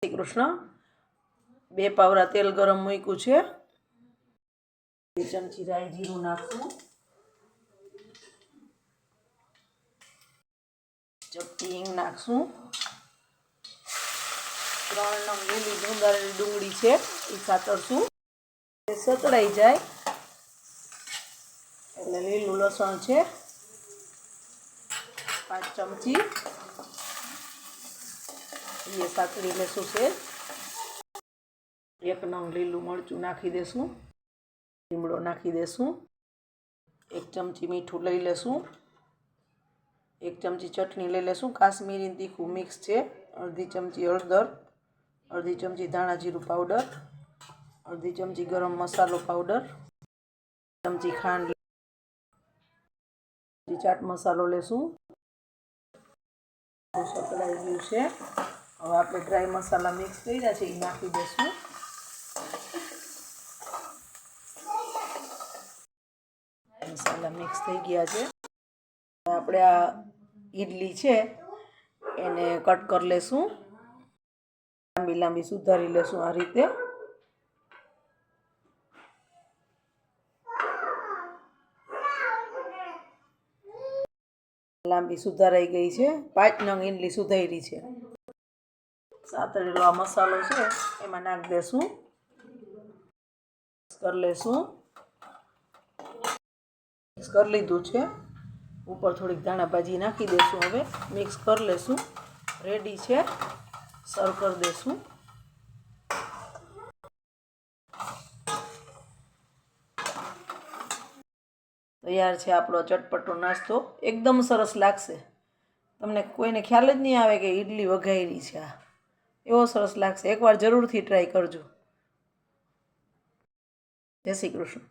શ્રી કૃષ્ણ. 2 પાવરા તેલ ગરમ મૂક્યું છે. 2 ચમચી રાઈ જીરું નાખવું. ચપટી હિંગ નાખશું. 3 નંગ લીલી સુધારેલી ડુંગળી છે એ સાતરશું. સતળાઈ જાય એટલે લીલું લસણ છે 5 ચમચી એ સાતળી લેશું છે. 1 નંગ લીલું મરચું નાખી દેશું. લીમડો નાખી દેશું. 1 ચમચી મીઠું લઈ લેશું. 1 ચમચી ચટણી લઈ લેશું. કાશ્મીરી તીખું મિક્સ છે. અડધી ચમચી હળદર, અડધી ચમચી ધાણા જીરું પાવડર, અડધી ચમચી ગરમ મસાલો પાવડર, ચમચી ખાંડ, ચાટ મસાલો લેશું. સતળાઈ ગયું છે. હવે આપણે ડ્રાય મસાલા મિક્સ કર્યા છે એ નાખી દઈશું. મસાલા મિક્સ થઈ ગયા છે. આપણે આ ઈડલી છે એને કટ કરી લેશું. લાંબી લાંબી સુધારી લેશું આ રીતે. લાંબી સુધારાઈ ગઈ છે. 5 નંગ ઈડલી સુધારી છે. સાતળેલો આ મસાલો છે એમાં નાખી દેશું. કરી લેશું. મિક્સ કરી લીધું છે. ઉપર થોડીક ધાણા ભાજી નાખી દેશું. હવે મિક્સ કરી લેશું. રેડી છે. સર્વ કરી દેશું. તૈયાર છે આપણો ચટપટો નાસ્તો. એકદમ સરસ લાગશે. તમને કોઈને ખ્યાલ જ નહીં આવે કે ઈડલી વઘારી છે. આ એવો સરસ લાગશે. એકવાર જરૂરથી ટ્રાય કરજો. જય શ્રી કૃષ્ણ.